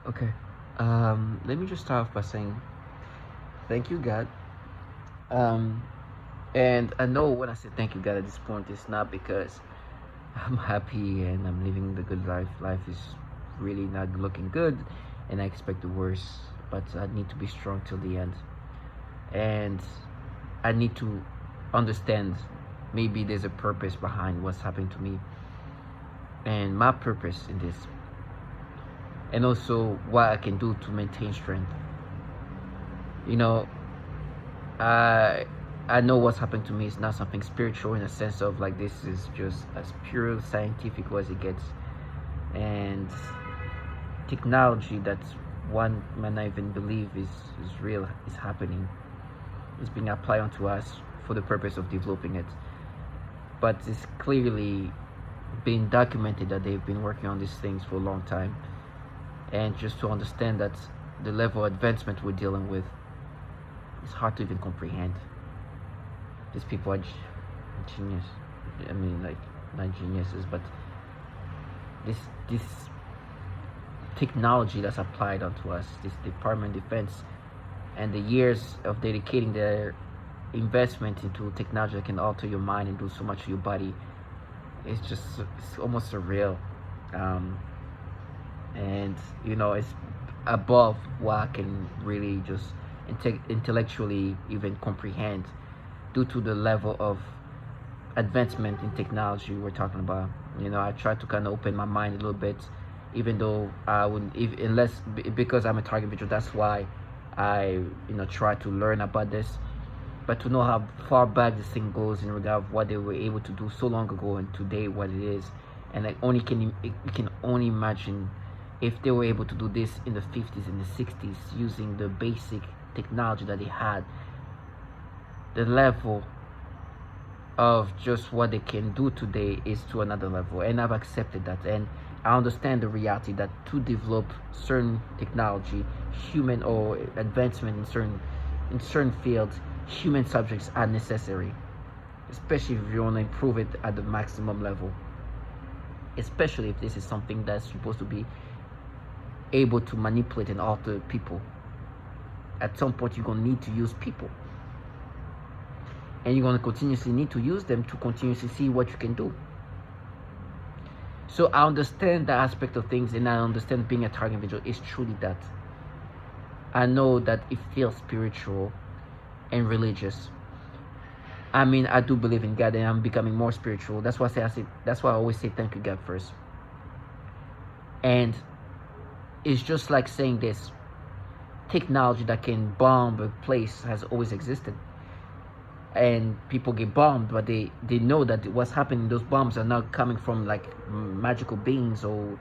Okay. Let me just start off by saying thank you, God. Um, and I know when I say thank you, God, at this point, it's not because I'm happy and I'm living the good life. Life is really not looking good, and I expect the worst. But I need to be strong till the end, and I need to understand. Maybe there's a purpose behind what's happening to me, and my purpose in this, and also what I can do to maintain strength. You know, I I know what's happened to me is not something spiritual in a sense of like this is just as pure scientific as it gets, and technology that one might not even believe is real is happening. It's being applied onto us for the purpose of developing it. But it's clearly been documented that they've been working on these things for a long time. And just to understand that the level of advancement we're dealing with is hard to even comprehend. These people are genius. I mean, like, not geniuses, but this technology that's applied onto us, this Department of Defense, and the years of dedicating their investment into technology that can alter your mind and do so much to your body, it's almost surreal. Um, and it's above what I can really just intellectually even comprehend due to the level of advancement in technology we're talking about. I try to kind of open my mind a little bit, even though I wouldn't, if, unless because I'm a target individual. That's why I try to learn about this. But to know how far back this thing goes in regard of what they were able to do so long ago and today what it is, and you can only imagine if they were able to do this in the 50s and the 60s using the basic technology that they had, the level of just what they can do today is to another level, and I've accepted that, and I understand the reality that to develop certain technology, human or advancement in certain fields, human subjects are necessary, especially if you want to improve it at the maximum level, especially if this is something that's supposed to be able to manipulate and alter people. At some point you're going to need to use people, and you're going to continuously need to use them to continuously see what you can do. So I understand the aspect of things, and I understand being a target individual is truly that. I know that it feels spiritual and religious. I mean, I do believe in God, and I'm becoming more spiritual. That's why that's why I always say thank you, God, first. And it's just like saying this: technology that can bomb a place has always existed, and people get bombed, but they know that what's happening, those bombs are not coming from like magical beings, or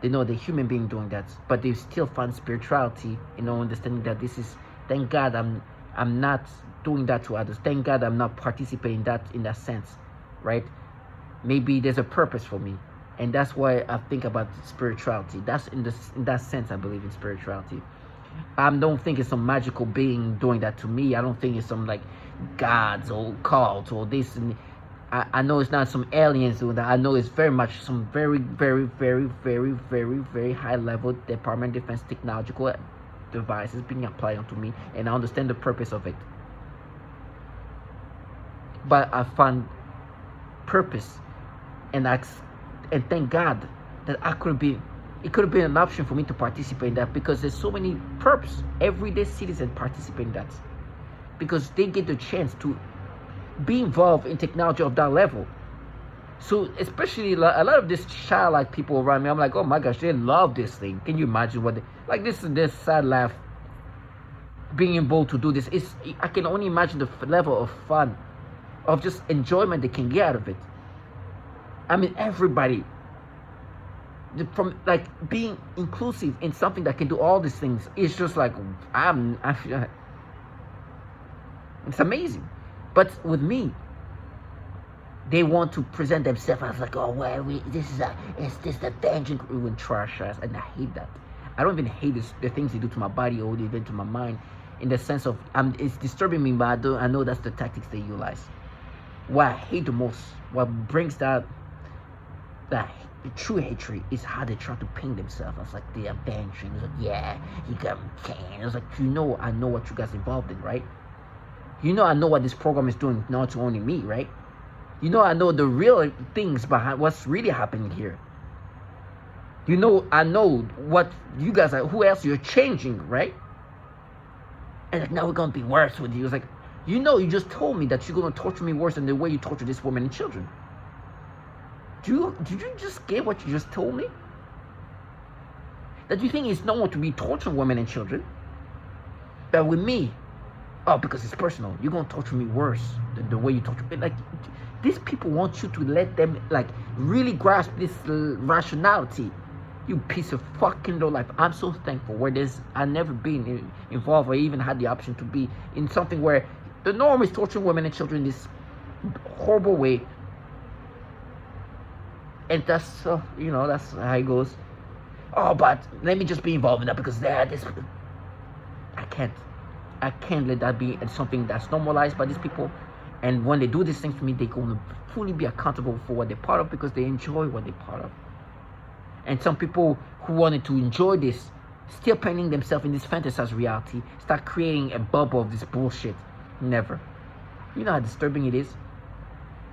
they know the human being doing that, but they still find spirituality, understanding that this is, thank God I'm not doing that to others, thank God I'm not participating in that sense, right? Maybe there's a purpose for me, and that's why I think about spirituality. That's in that sense I believe in spirituality. I don't think it's some magical being doing that to me. I don't think it's some like gods or cults or this. And I know it's not some aliens doing that. I know it's very much some very, very, very, very, very, very high level Department of Defense technological devices being applied onto me, and I understand the purpose of it. But I found purpose, and thank God that it could have been an option for me to participate in that, because there's so many perps, everyday citizens participate in that, because they get the chance to be involved in technology of that level. So especially a lot of these childlike people around me, I'm like, oh my gosh, they love this thing. Can you imagine what like this sad laugh being able to do this is, I can only imagine the level of fun, of just enjoyment they can get out of it. I mean, everybody, from like being inclusive in something that can do all these things, it's just like it's amazing. But with me, they want to present themselves as like, oh well, is this the danger and trash ass, and I hate that. I don't even hate the things they do to my body or even to my mind, in the sense of it's disturbing me, but I know that's the tactics they utilize. What I hate the most, what brings that the true hatred is how they try to paint themselves as like they are avenging. It's like, yeah, you got me can. It's like, I know what you guys involved in, right? I know what this program is doing, not to only me, right? I know the real things behind what's really happening here. I know what you guys are, who else you're changing, right? And like, now we're gonna be worse with you. It's like, you just told me that you're gonna torture me worse than the way you torture this woman and children. Did you just get what you just told me? That you think it's normal to be torturing women and children? But with me, because it's personal, you're gonna torture me worse than the way you torture me. Like, these people want you to let them like really grasp this rationality. You piece of fucking low life. I'm so thankful where I've never been involved or even had the option to be in something where the norm is torturing women and children in this horrible way. And that's that's how it goes. But let me just be involved in that because I can't let that be something that's normalized by these people. And when they do these things to me, they're going to fully be accountable for what they're part of because they enjoy what they're part of. And some people who wanted to enjoy this, still painting themselves in this fantasized reality, start creating a bubble of this bullshit. Never. You know how disturbing it is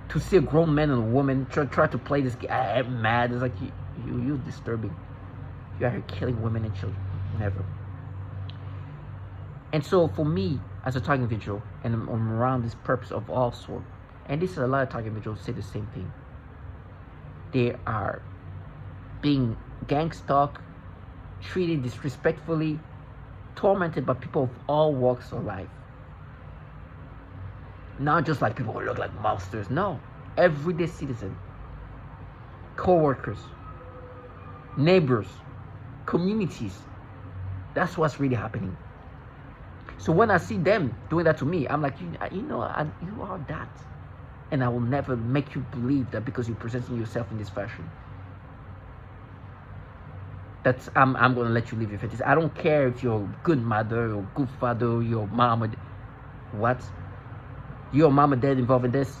to see a grown man and a woman try to play this game. I'm mad. It's like, you're disturbing. You're out here killing women and children. Never. And so for me, as a target individual, and I'm around this purpose of all sort, and this is a lot of target individuals say the same thing. They are being gang stalked, treated disrespectfully, tormented by people of all walks of life. Not just like people who look like monsters. No, everyday citizen, co-workers, neighbors, communities. That's what's really happening. So when I see them doing that to me, I'm like, you are that. And I will never make you believe that because you're presenting yourself in this fashion. I'm going to let you live your fantasy. I don't care if you're a good mother or good father, your mom or what? Your mom or dad involved in this?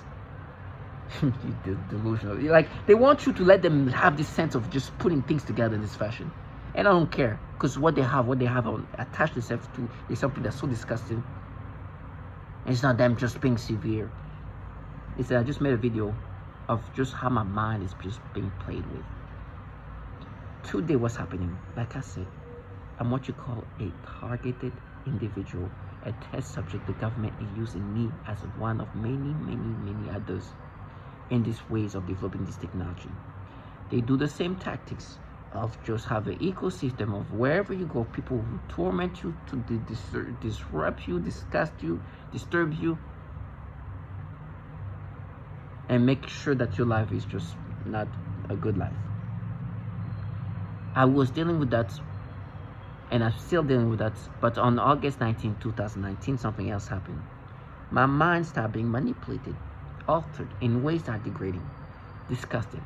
You're delusional. Like, they want you to let them have this sense of just putting things together in this fashion. And I don't care, because what they have attached themselves to is something that's so disgusting. And it's not them just being severe. It's I just made a video of just how my mind is just being played with. Today, what's happening? Like I said, I'm what you call a targeted individual, a test subject. The government is using me as one of many others in these ways of developing this technology. They do the same tactics of just have an ecosystem of wherever you go, people who torment you, to disrupt you, disgust you, disturb you, and make sure that your life is just not a good life. I was dealing with that, and I'm still dealing with that, but on August 19, 2019, something else happened. My mind started being manipulated, altered in ways that are degrading, disgusting.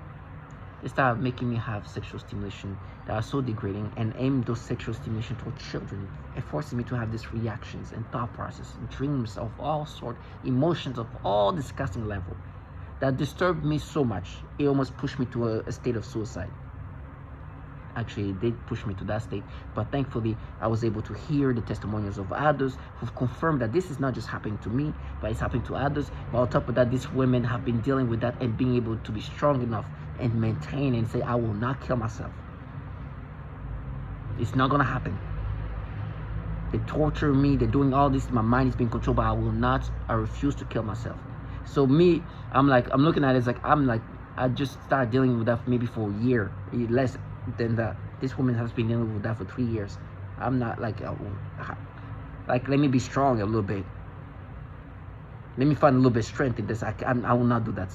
They started making me have sexual stimulation that are so degrading and aim those sexual stimulation toward children, and forcing me to have these reactions and thought process and dreams of all sort, emotions of all disgusting level that disturbed me so much. It almost pushed me to a state of suicide. Actually, it did push me to that state, but thankfully I was able to hear the testimonials of others who've confirmed that this is not just happening to me, but it's happening to others. But on top of that, these women have been dealing with that and being able to be strong enough and maintain and say, I will not kill myself. It's not gonna happen. They torture me, they're doing all this, my mind is being controlled, but I refuse to kill myself. So me, I'm looking at it as I just started dealing with that maybe for a year, less than that. This woman has been dealing with that for 3 years. I'm not let me be strong a little bit. Let me find a little bit of strength in this. I will not do that.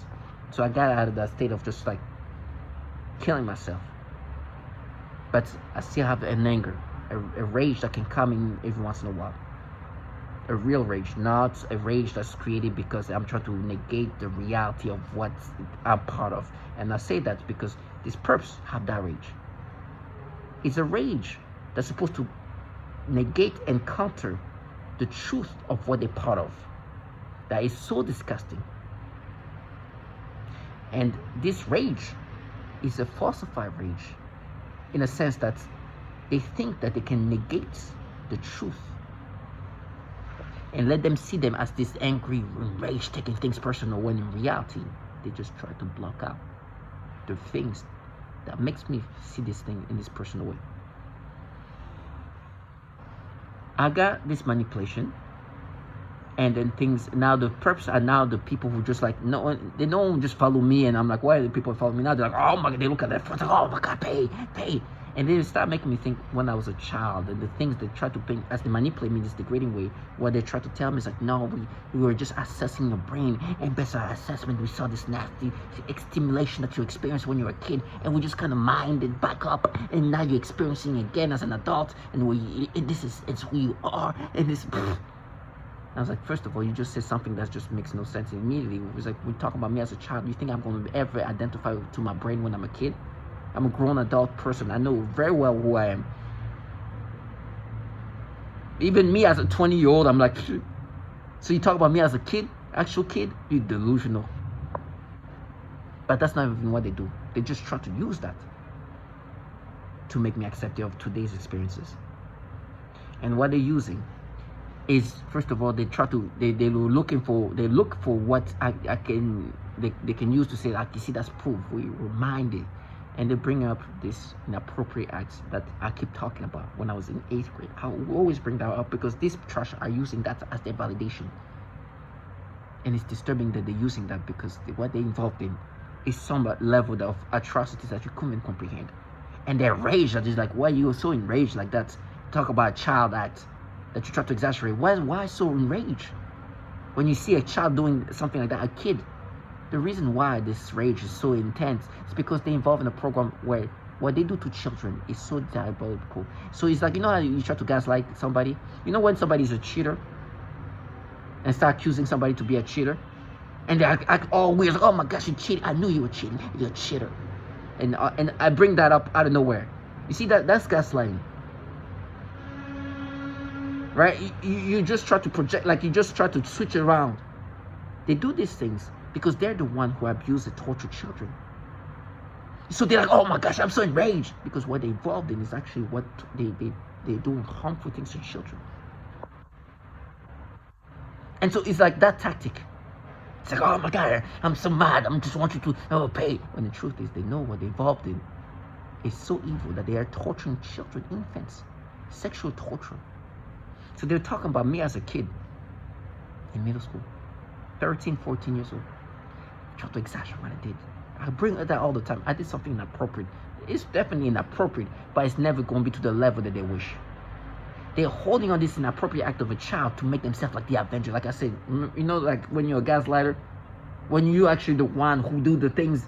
So I got out of that state of just killing myself. But I still have an anger, a rage that can come in every once in a while. A real rage, not a rage that's created because I'm trying to negate the reality of what I'm part of. And I say that because these perps have that rage. It's a rage that's supposed to negate and counter the truth of what they're part of. That is so disgusting. And this rage is a falsified rage, in a sense that they think that they can negate the truth and let them see them as this angry rage taking things personal, when in reality they just try to block out the things that makes me see this thing in this personal way. I got this manipulation, and then things, now the perps are now the people who just like, no, they don't just follow me, and I'm like, why are the people follow me now? They're like, oh my God, they look at that first, like, oh my God, pay. And they start making me think when I was a child, and the things they try to bring, as they manipulate me in this degrading way, what they try to tell me is like, no, we were just assessing your brain, and based on our assessment, we saw this nasty stimulation that you experienced when you were a kid, and we just kind of mind it back up, and now you're experiencing it again as an adult, and it's who you are, and this. I was like, first of all, you just said something that just makes no sense. Immediately, it was like, we talk about me as a child. You think I'm going to ever identify to my brain when I'm a kid? I'm a grown adult person. I know very well who I am. Even me as a 20-year-old, I'm like, so you talk about me as a kid, actual kid? You're delusional. But that's not even what they do. They just try to use that to make me accepting of today's experiences. And what they're using is, first of all, they try to, they look for what they can use to say, like, you see, that's proof. We reminded. And they bring up this inappropriate acts that I keep talking about when I was in 8th grade. I will always bring that up because these trash are using that as their validation. And it's disturbing that they're using that, because what they're involved in is some level of atrocities that you couldn't comprehend. And their rage that is like, why are you so enraged like that? Talk about a child act that you try to exaggerate. Why so enraged? When you see a child doing something like that, a kid, the reason why this rage is so intense is because they involve in a program where what they do to children is so diabolical. So it's like, you know how you try to gaslight somebody? You know when somebody's a cheater and start accusing somebody to be a cheater? And they act all weird, like, oh my gosh, you cheated. I knew you were cheating. You're a cheater. And I bring that up out of nowhere. You see, that's gaslighting. Right? You just try to project, like you just try to switch it around. They do these things because they're the one who abuse and torture children. So they're like, oh my gosh, I'm so enraged. Because what they're involved in is actually what they're doing harmful things to children. And so it's like that tactic. It's like, oh my God, I'm so mad. I just want you to pay. When the truth is, they know what they're involved in is so evil that they are torturing children, infants, sexual torture. So they're talking about me as a kid in middle school, 13, 14 years old. I try to exaggerate what I did. I bring that all the time. I did something inappropriate. It's definitely inappropriate, but it's never going to be to the level that they wish. They're holding on this inappropriate act of a child to make themselves like the avenger. Like I said, you know, like when you're a gaslighter, when you actually the one who do the things,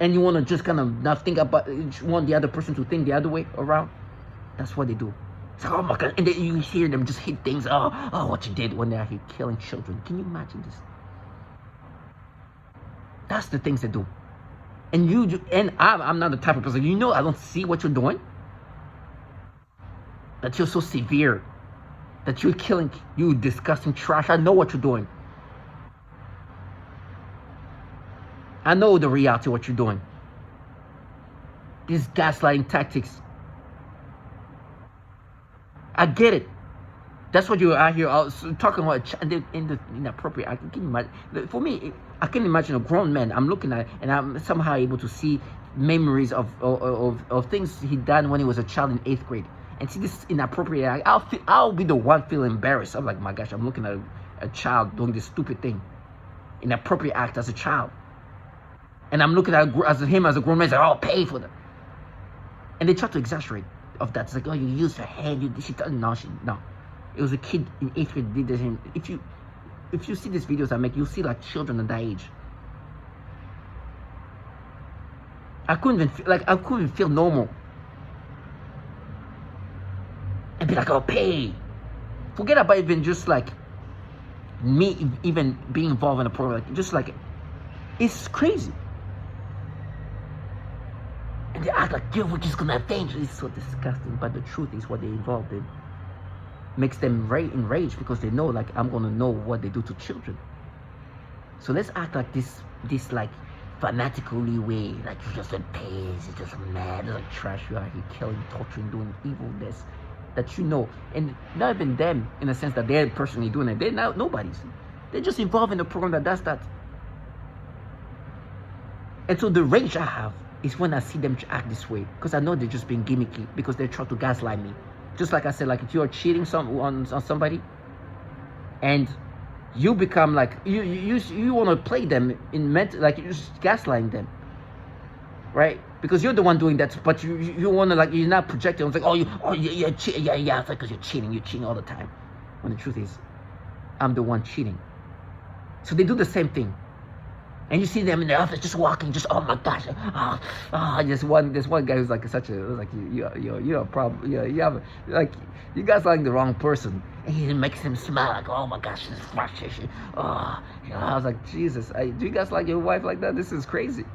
and you want to just kind of not think about, you want the other person to think the other way around. That's what they do. It's like, oh my God, and then you hear them just hit things. Oh, what you did when they're here killing children. Can you imagine this? That's the things they do. And I'm not the type of person, you know, I don't see what you're doing. That you're so severe. That you're killing, you disgusting trash. I know what you're doing. I know the reality of what you're doing. These gaslighting tactics. I get it. That's what you're out here talking about in the inappropriate act. Can you imagine? For me, I can imagine a grown man. I'm looking at it, and I'm somehow able to see memories of things he done when he was a child in 8th grade. And see this inappropriate act. I'll be the one feeling embarrassed. I'm like, my gosh, I'm looking at a child doing this stupid thing. Inappropriate act as a child. And I'm looking at him as a grown man. Like, oh, pay for that. And they try to exaggerate of that. It's like, oh, you used her hand. No. It was a kid in 8th grade did this. And if you see these videos I make, you'll see like children at that age. I couldn't even feel normal. And be like, oh, pay. Forget about even just like me even being involved in a program. Like, just like, it's crazy. And they act like, yo, we're just gonna avenge. It's so disgusting. But the truth is what they're involved in makes them enraged because they know, like, I'm gonna know what they do to children. So let's act like this like fanatically way, like you're just in pain, you're just mad, you're like trash, you are here killing, torturing, doing evilness that you know, and not even them in the sense that they're personally doing it. They're not nobody's. They're just involved in a program that does that. And so the rage I have is when I see them act this way, because I know they're just being gimmicky, because they're trying to gaslight me. Just like I said, like if you're cheating on somebody, and you become like you want to play them in mental, like you're just gaslighting them, right? Because you're the one doing that, but you want to, like, you're not projecting. It's like, you're cheating, yeah, it's like because you're cheating all the time. When the truth is, I'm the one cheating. So they do the same thing. And you see them in the office just walking, just, oh my gosh, there's one guy who's like you're a problem, you have, like, you guys like the wrong person, and he makes him smile like, oh my gosh, this frustration, I was like, Jesus, do you guys like your wife like that? This is crazy,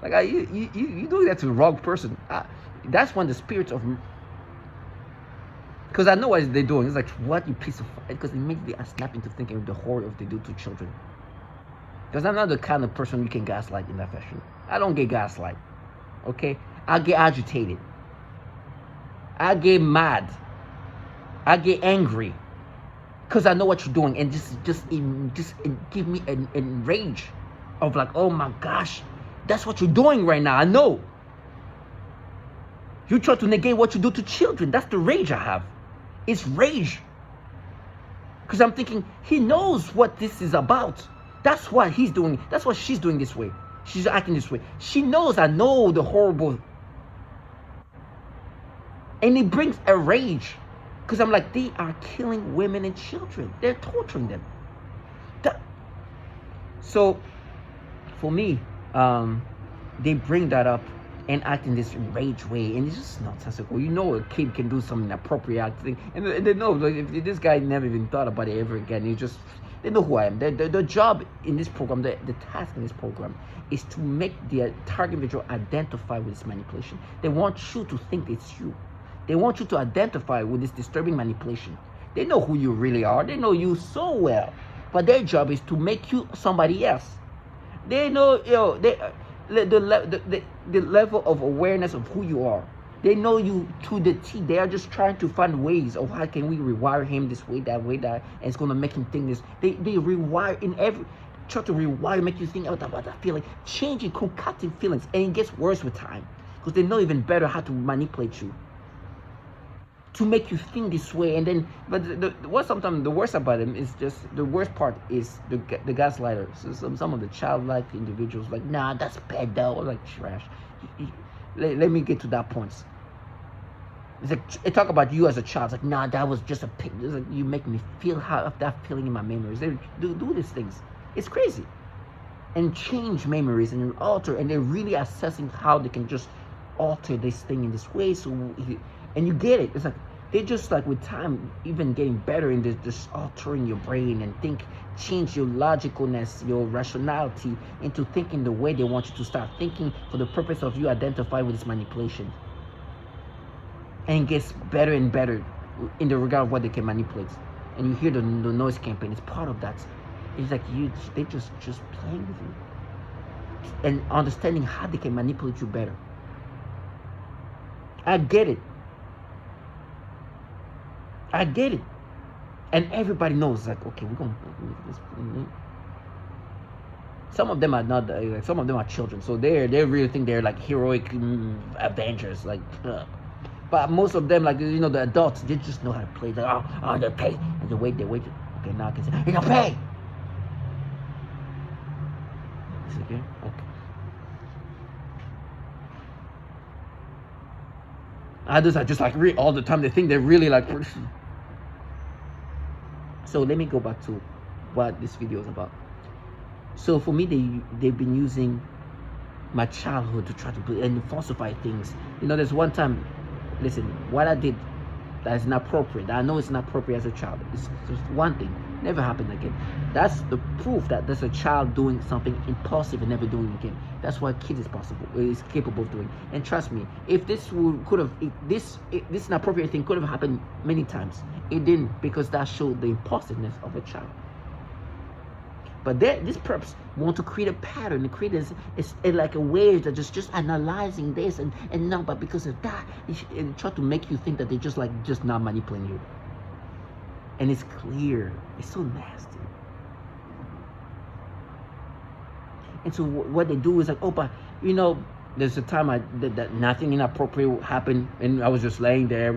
like, you doing that to the wrong person. That's when the spirits of, because I know what they're doing. It's like, what, you piece of, because immediately I snap into thinking of the horror of they do to children. Because I'm not the kind of person you can gaslight in that fashion. I don't get gaslight. Okay? I get agitated. I get mad. I get angry. Because I know what you're doing. And just give me a rage of like, oh my gosh, that's what you're doing right now. I know. You try to negate what you do to children. That's the rage I have. It's rage. Because I'm thinking, he knows what this is about. That's what he's doing. That's what she's doing this way. She's acting this way. She knows I know the horrible. And it brings a rage. Because I'm like, they are killing women and children. They're torturing them. So, for me, they bring that up and act in this rage way. And it's just nonsensical. You know a kid can do some inappropriate thing. And they know, like, if this guy never even thought about it ever again. He just... They know who I am. The job in this program, the task in this program, is to make the target individual identify with this manipulation. They want you to think it's you. They want you to identify with this disturbing manipulation. They know who you really are. They know you so well. But their job is to make you somebody else. They know, the level of awareness of who you are. They know you to the T. They are just trying to find ways of how can we rewire him this way, that, and it's going to make him think this. They rewire in every, try to rewire, make you think about that feeling, changing, concocting feelings, and it gets worse with time because they know even better how to manipulate you to make you think this way. And then, but what sometimes the worst about them is just, the worst part is the gaslighters. So some of the childlike individuals like, nah, that's bad though, or like trash. Let me get to that point. It's like, they talk about you as a child. It's like, nah, that was just a pig. It's like, you make me feel how that feeling in my memories. They do these things. It's crazy. And change memories and alter, and they're really assessing how they can just alter this thing in this way. So, and you get it. It's like, they just, like, with time, even getting better in this, just altering your brain and change your logicalness, your rationality into thinking the way they want you to start thinking for the purpose of you identifying with this manipulation. And it gets better and better in the regard of what they can manipulate. And you hear the noise campaign, it's part of that. It's like they just playing with you. And understanding how they can manipulate you better. I get it. And everybody knows, like, okay, we're going to do this. Some of them are not, like, some of them are children. So they really think they're like heroic avengers. Like, but most of them, like, the adults, they just know how to play. Like, oh, they pay. And they wait. Okay, now I can say, hey, you pay. Is it okay? Okay. Others are just like all the time. They think they're really like. So let me go back to what this video is about. So for me, they've been using my childhood to try to and falsify things. There's one time, listen, what I did that is inappropriate. I know it's not appropriate as a child. It's just one thing. Never happened again. That's the proof that there's a child doing something impulsive and never doing it again. That's what kids is capable of doing. And trust me, if this inappropriate thing could have happened many times, it didn't, because that showed the impulsiveness of a child. But these perps want to create a pattern, to create it's like a way that just analyzing this and now, but because of that, and try to make you think that they're just not manipulating you. And it's clear. It's so nasty. And so what they do is like, oh, but you know, there's a time that nothing inappropriate happened, and I was just laying there,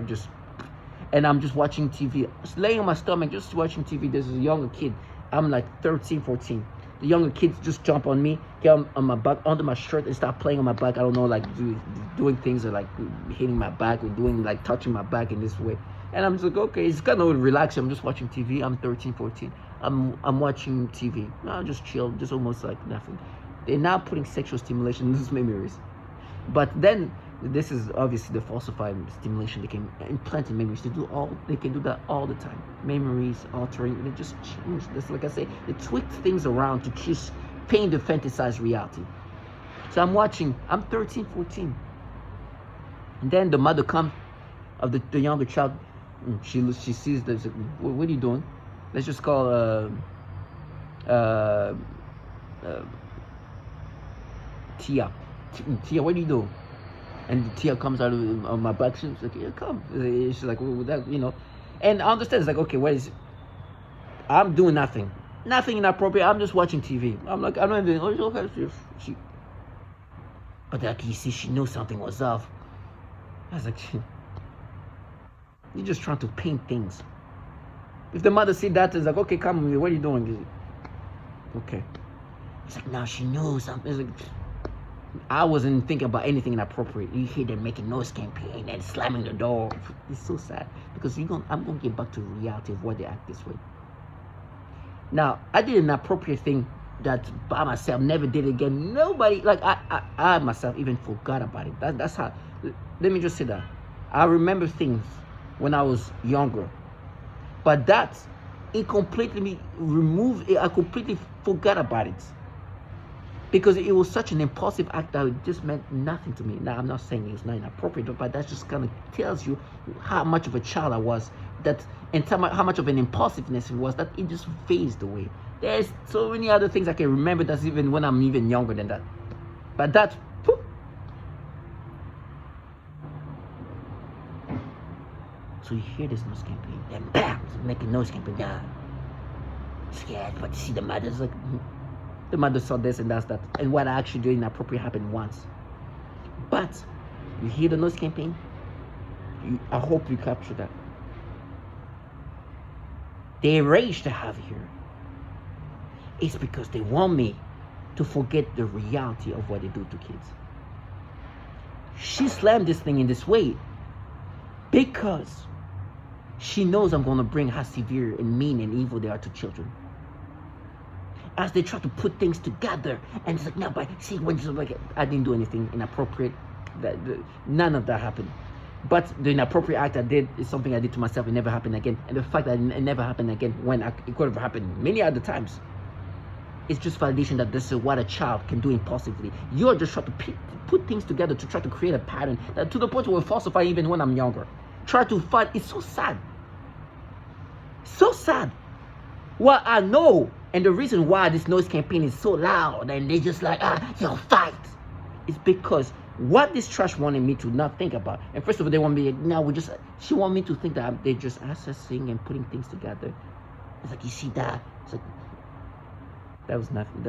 and I'm just watching TV, just laying on my stomach, just watching TV. There's a younger kid. I'm like 13, 14. The younger kids just jump on me, get on my back, under my shirt, and start playing on my back. I don't know, like doing things, or like hitting my back, or doing like touching my back in this way. And I'm just like, okay, it's kind of relaxing. I'm just watching TV. I'm 13, 14. I'm watching TV. I'm just chill, just almost like nothing. They're now putting sexual stimulation in these memories. But then, this is obviously the falsified stimulation. They can implant in memories. They can do that all the time. Memories altering. They just change this. Like I say, they tweak things around to just paint the fantasized reality. So I'm watching. I'm 13, 14. And then the mother comes of the younger child. She sees this. What are you doing? Let's just call Tia. Tia, what are you doing? And Tia comes out of my back. She's like, yeah, come. She's like, well, that, you know. And I understand. It's like, okay, what is it? I'm doing nothing. Nothing inappropriate. I'm just watching TV. I'm like, I'm not even, but like, you see, she knew something was off. I was like, you're just trying to paint things. If the mother see that, it's like, okay, come with me. What are you doing? Okay. It's like, now she knows something. It's like, I wasn't thinking about anything inappropriate. You hear them making noise campaign and slamming the door. It's so sad because I'm gonna get back to the reality of why they act this way. Now, I did an appropriate thing that by myself, never did it again. Nobody, like I myself even forgot about it. That's how. Let me just say that I remember things when I was younger, but it completely removed. I completely forgot about it. Because it was such an impulsive act that it just meant nothing to me. Now, I'm not saying it was not inappropriate, but that just kind of tells you how much of a child I was, and how much of an impulsiveness it was, that it just phased away. There's so many other things I can remember that's even when I'm even younger than that. But that, poof. So you hear this noise campaign, then bam, making noise campaign, down. Scared, but you see the mother's like, the mother saw this and that's that. And what I actually did inappropriate happened once. But you hear the noise campaign? I hope you capture that. The rage they have here is because they want me to forget the reality of what they do to kids. She slammed this thing in this way because she knows I'm going to bring how severe and mean and evil they are to children. As they try to put things together, and it's like, no, but see, when like, I didn't do anything inappropriate, none of that happened. But the inappropriate act I did is something I did to myself. It never happened again. And the fact that it never happened again when it could have happened many other times, it's just validation that this is what a child can do impulsively. You're just trying to put things together to try to create a pattern that to the point where it will falsify even when I'm younger. Try to fight. It's so sad. So sad. Well, I know. And the reason why this noise campaign is so loud and they just like, fight, is because what this trash wanted me to not think about. And first of all, they want me, she want me to think that they're just accessing and putting things together. It's like, you see that? It's like, that was nothing.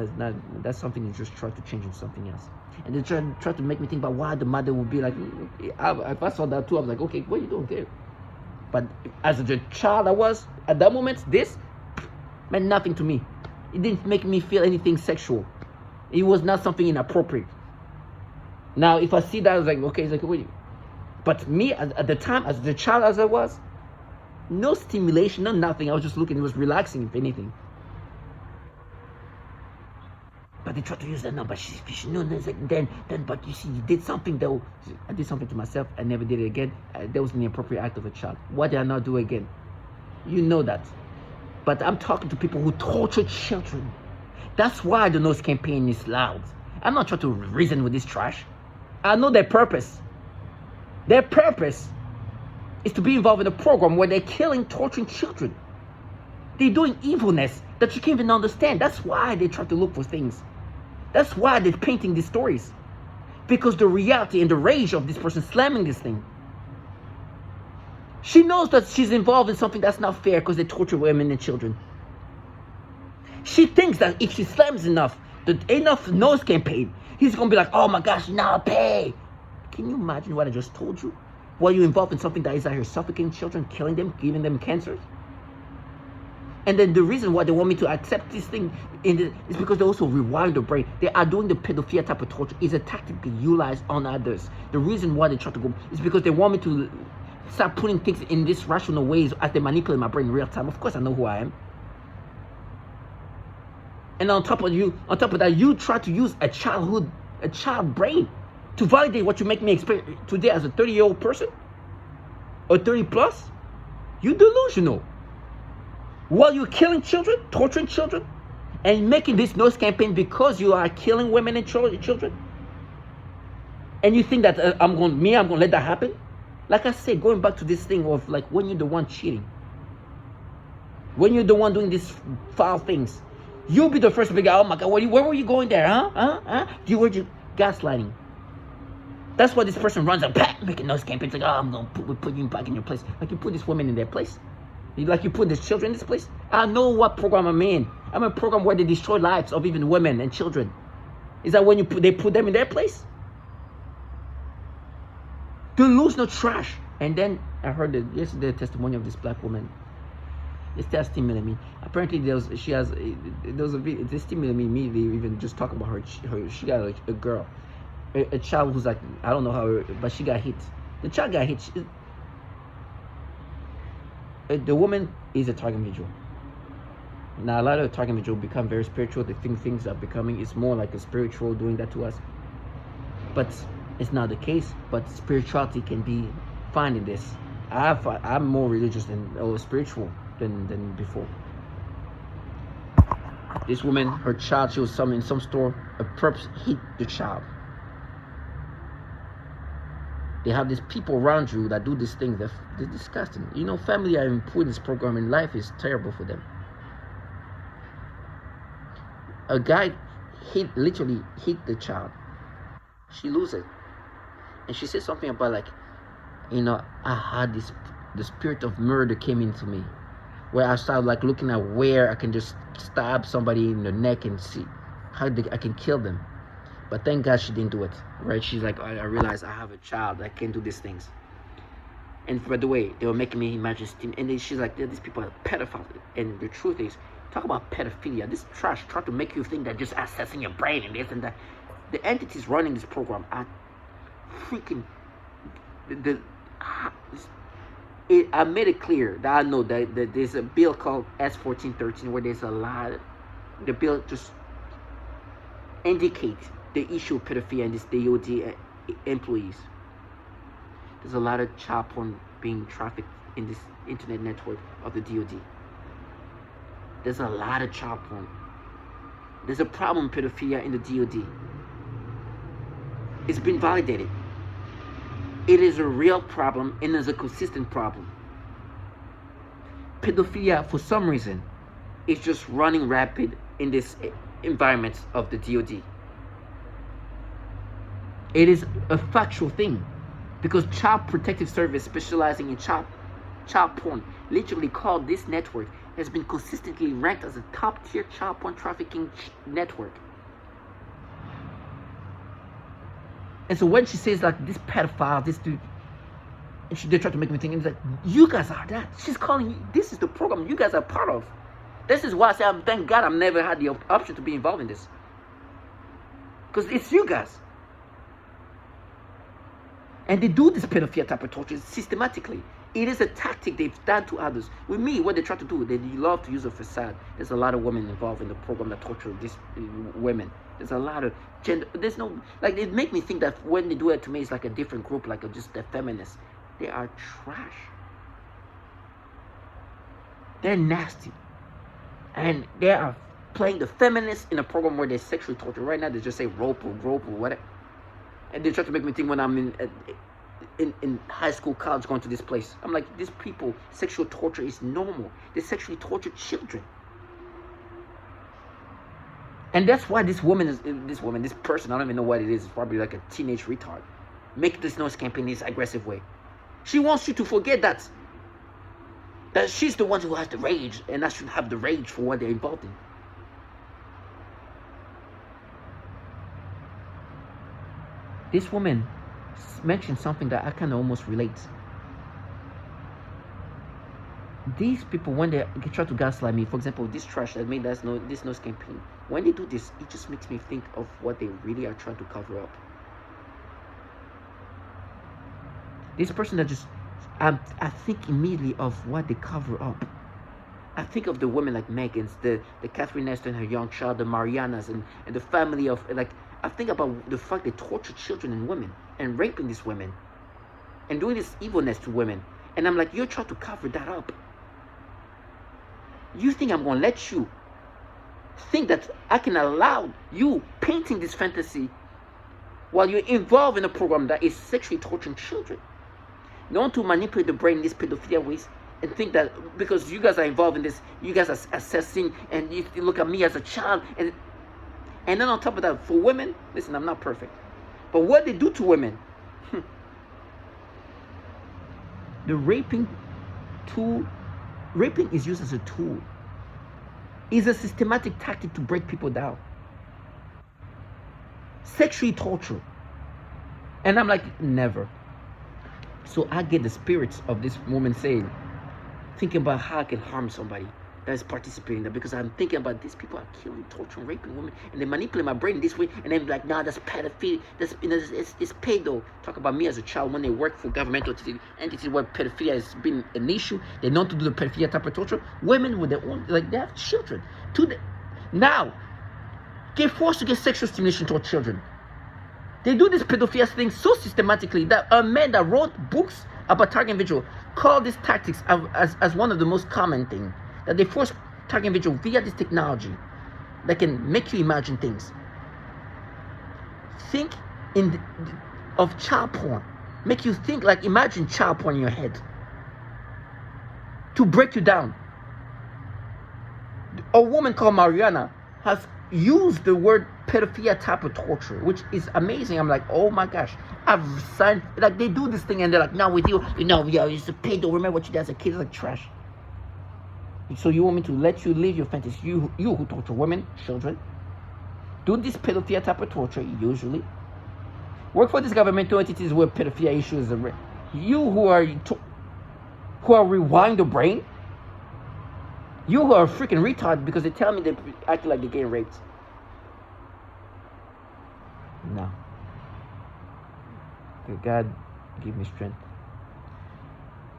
That's something you just try to change into something else. And they try to make me think about why the mother would be like, if I saw that too, I was like, okay, what are you doing there? But as the child I was, at that moment, this meant nothing to me. It didn't make me feel anything sexual. It was not something inappropriate. Now, if I see that, I was like, okay, it's like, wait. But me, at the time, as the child as I was, no stimulation, no nothing. I was just looking. It was relaxing, if anything. But they tried to use that number. She knew. It's like, then, but you see, you did something though. I did something to myself. I never did it again. That was an inappropriate act of a child. What did I not do again? You know that. But I'm talking to people who torture children. That's why the noise campaign is loud. I'm not trying to reason with this trash. I know their purpose. Their purpose is to be involved in a program where they're killing, torturing children. They're doing evilness that you can't even understand. That's why they try to look for things. That's why they're painting these stories. Because the reality and the rage of this person slamming this thing. She knows that she's involved in something that's not fair because they torture women and children. She thinks that if she slams enough, that enough nose campaign, he's going to be like, oh my gosh, now pay. Can you imagine what I just told you? While you're involved in something that is out here suffocating children, killing them, giving them cancers? And then the reason why they want me to accept this thing is because they also rewire the brain. They are doing the pedophilia type of torture. It's a tactic they utilize on others. The reason why they try to go is because they want me to start putting things in these rational ways as they manipulate my brain in real time. Of course, I know who I am. And on top of that, you try to use a child brain to validate what you make me experience today as a 30-year-old person or 30 plus. You're delusional. While you're killing children, torturing children, and making this nose campaign because you are killing women and children, and you think that I'm going to let that happen? Like I said, going back to this thing of like when you're the one cheating, when you're the one doing these foul things, you'll be the first to be like, oh my God, where were you going there, huh? You were just gaslighting. That's why this person runs up, making nose campaigns like, oh, I'm going to put you back in your place. Like you put these women in their place. Like you put these children in this place. I know what program I'm in. I'm in a program where they destroy lives of even women and children. Is that when they put them in their place? Delusional trash. And then I heard yesterday the testimony of this black woman. It's testimony me. Apparently there was a video. It's testimony me. They even just talk about her. She got a girl, a child who's like, I don't know how, but she got hit. The child got hit. The woman is a target individual. Now a lot of target individuals become very spiritual. They think things are becoming, it's more like a spiritual doing that to us. But it's not the case. But spirituality can be fine in this. I'm more religious or spiritual than before. This woman, her child, she was in some store, a perps hit the child. They have these people around you that do these things. They're disgusting. You know, family are important in this program, and life is terrible for them. A guy literally hit the child. She loses it. And she said something about like, you know, I had the spirit of murder came into me. Where I started like looking at where I can just stab somebody in the neck and see how I can kill them. But thank God she didn't do it, right? She's like, I realized I have a child that can do these things. And by the way, they were making me imagine Steam. And then she's like, these people are pedophiles. And the truth is, talk about pedophilia. This trash try to make you think that just accessing your brain and this and that. The entities running this program are freaking... I made it clear that I know that there's a bill called S1413 where there's a lot... The bill just indicates the issue of pedophilia and these DOD employees. There's a lot of child porn being trafficked in this internet network of the DOD. There's a lot of child porn. There's a problem with pedophilia in the DOD. It's been validated. It is a real problem and is a consistent problem. Pedophilia, for some reason, is just running rapid in this environment of the DOD. It is a factual thing because Child Protective Service, specializing in child porn, literally called this network, has been consistently ranked as a top-tier child porn trafficking network. And so when she says like this pedophile, this dude, and they try to make me think, it's like, you guys are that. She's calling you, this is the program you guys are part of. This is why I say, thank God I've never had the option to be involved in this. Because it's you guys. And they do this pedophilia type of torture systematically. It is a tactic they've done to others. With me, what they try to do, they love to use a facade. There's a lot of women involved in the program that torture these women. There's a lot of gender. There's no, like, it make me think that when they do it to me, it's like a different group, like just the feminists. They are trash. They're nasty. And they are playing the feminists in a program where they sexually torture. Right now, they just say rope or whatever. And they try to make me think when I'm in in high school, college, going to this place. I'm like, these people, sexual torture is normal. They sexually torture children. And that's why this person, I don't even know what it is. It's probably like a teenage retard. Make this noise campaign this aggressive way. She wants you to forget that she's the one who has the rage, and I should have the rage for what they're involved in. This woman mentioned something that I kind of almost relate. These people, when they try to gaslight me, for example, this trash that made this noise campaign, when they do this, it just makes me think of what they really are trying to cover up. This person that just, I think immediately of what they cover up. I think of the women like Megan's, the Catherine Nestor and her young child, the Marianas, and the family of, like, I think about the fact they torture children and women and raping these women and doing this evilness to women. And I'm like, you're trying to cover that up. You think I'm going to let you think that I can allow you painting this fantasy while you're involved in a program that is sexually torturing children? You want to manipulate the brain in these pedophilia ways and think that because you guys are involved in this, you guys are assessing and you look at me as a child. And then on top of that, for women, listen, I'm not perfect. But what they do to women, the raping is used as a tool. It's a systematic tactic to break people down. Sexually torture. And I'm like, never. So I get the spirits of this woman saying, thinking about how I can harm somebody that is participating in that, because I'm thinking about these people are killing, torturing, raping women, and they manipulate my brain this way, and then like, nah, that's pedophilia, that's, you know, it's pedo. Talk about me as a child when they work for governmental entities where pedophilia has been an issue. They know to do the pedophilia type of torture. Women with their own, like, they have children. Now, get forced to get sexual stimulation toward children. They do this pedophilia thing so systematically that a man that wrote books about target individual called these tactics as one of the most common things. That they force target individual via this technology that can make you imagine things. Think of child porn. Make you think, like, imagine child porn in your head. To break you down. A woman called Mariana has used the word pedophilia type of torture, which is amazing. I'm like, oh my gosh. I've signed, like, they do this thing and they're like, now with you, yeah, it's a pedo. Remember what you did as a kid? It's like trash. So you want me to let you live your fantasy? You who torture women, children, do this pedophilia type of torture, usually work for these governmental entities where pedophilia issues are. You who are rewinding the brain, you who are freaking retarded because they tell me they act like they're getting raped. No. God give me strength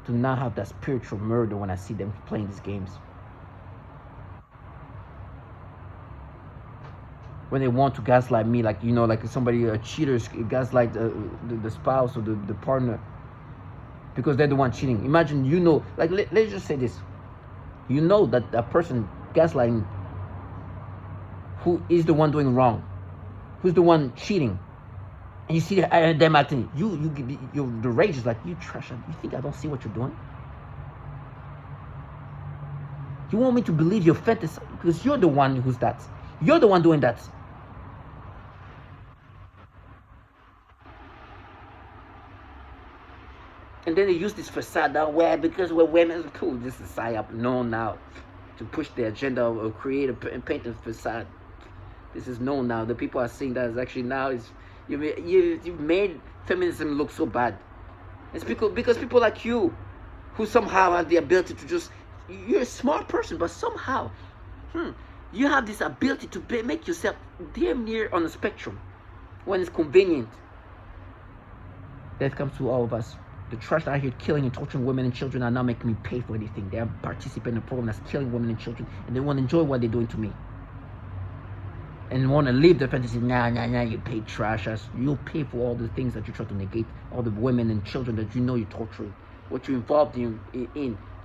to not have that spiritual murder when I see them playing these games. When they want to gaslight me, like, like somebody, a cheater, gaslight the spouse or the partner because they're the one cheating. Imagine, like, let's just say this. That that person gaslighting, who is the one doing wrong, who's the one cheating, and you see them acting, the rage is like, you trash. You think I don't see what you're doing? You want me to believe your fantasy because you're the one who's that. You're the one doing that. And then they use this facade now where because we're women, cool. This is psyop known now to push the agenda of create and paint a facade. This is known now. The people are seeing that is actually now is you've made feminism look so bad. It's because people like you, who somehow have the ability to just, you're a smart person, but somehow, you have this ability to make yourself damn near on the spectrum when it's convenient. That comes to all of us. The trash out here killing and torturing women and children are not making me pay for anything. They are participating in a program that's killing women and children, and they want to enjoy what they're doing to me. And want to live their fantasy. Nah, you pay trash. You'll pay for all the things that you try to negate, all the women and children that you're torturing, what you're involved in.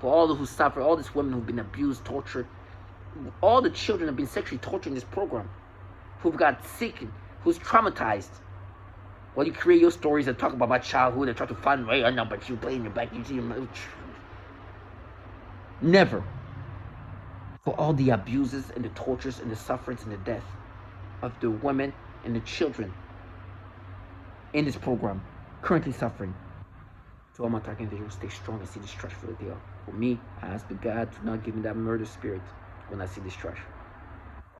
For all who suffer, all these women who've been abused, tortured, all the children have been sexually tortured in this program, who've got sick, who's traumatized. While you create your stories and talk about my childhood and try to find way I know, but you play in your back, you see never. For all the abuses and the tortures and the sufferings and the death of the women and the children in this program currently suffering. To all my talking individuals, stay strong and see this trash for the deal. For me, I ask the God to not give me that murder spirit when I see this trash.